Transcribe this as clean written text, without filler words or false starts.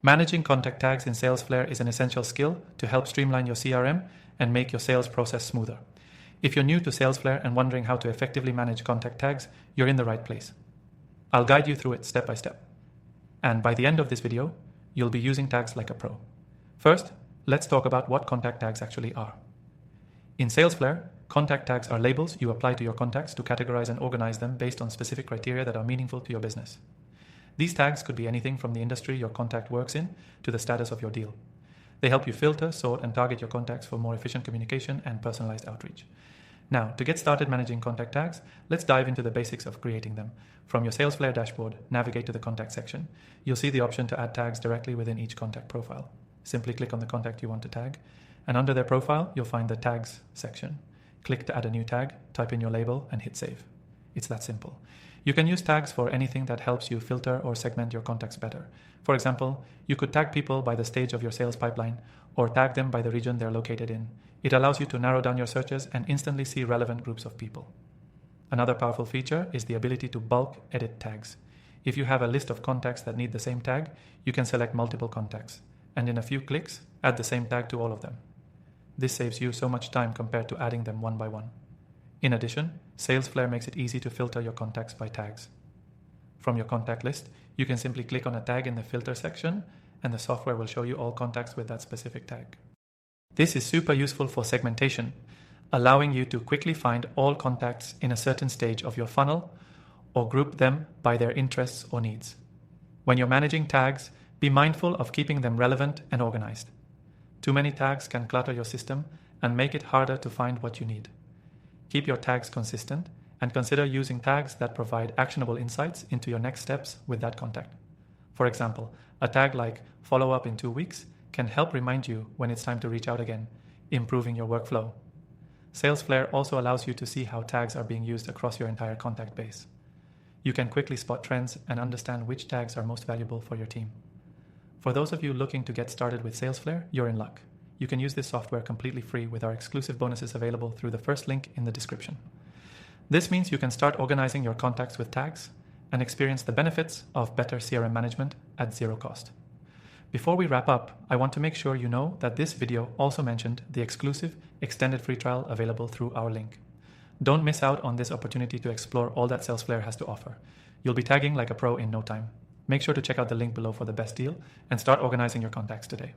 Managing contact tags in Salesflare is an essential skill to help streamline your CRM and make your sales process smoother. If you're new to Salesflare and wondering how to effectively manage contact tags, you're in the right place. I'll guide you through it step by step. And by the end of this video, you'll be using tags like a pro. First, let's talk about what contact tags actually are. In Salesflare, contact tags are labels you apply to your contacts to categorize and organize them based on specific criteria that are meaningful to your business. These tags could be anything from the industry your contact works in to the status of your deal. They help you filter, sort, and target your contacts for more efficient communication and personalized outreach. Now, to get started managing contact tags, let's dive into the basics of creating them. From your Salesflare dashboard, navigate to the contact section. You'll see the option to add tags directly within each contact profile. Simply click on the contact you want to tag, and under their profile, you'll find the tags section. Click to add a new tag, type in your label, and hit save. It's that simple. You can use tags for anything that helps you filter or segment your contacts better. For example, you could tag people by the stage of your sales pipeline or tag them by the region they're located in. It allows you to narrow down your searches and instantly see relevant groups of people. Another powerful feature is the ability to bulk edit tags. If you have a list of contacts that need the same tag, you can select multiple contacts, and in a few clicks, add the same tag to all of them. This saves you so much time compared to adding them one by one. In addition, Salesflare makes it easy to filter your contacts by tags. From your contact list, you can simply click on a tag in the filter section, and the software will show you all contacts with that specific tag. This is super useful for segmentation, allowing you to quickly find all contacts in a certain stage of your funnel or group them by their interests or needs. When you're managing tags, be mindful of keeping them relevant and organized. Too many tags can clutter your system and make it harder to find what you need. Keep your tags consistent and consider using tags that provide actionable insights into your next steps with that contact. For example, a tag like follow up in 2 weeks can help remind you when it's time to reach out again, improving your workflow. Salesflare also allows you to see how tags are being used across your entire contact base. You can quickly spot trends and understand which tags are most valuable for your team. For those of you looking to get started with Salesflare, you're in luck. You can use this software completely free with our exclusive bonuses available through the first link in the description. This means you can start organizing your contacts with tags and experience the benefits of better CRM management at zero cost. Before we wrap up, I want to make sure you know that this video also mentioned the exclusive extended free trial available through our link. Don't miss out on this opportunity to explore all that Salesflare has to offer. You'll be tagging like a pro in no time. Make sure to check out the link below for the best deal and start organizing your contacts today.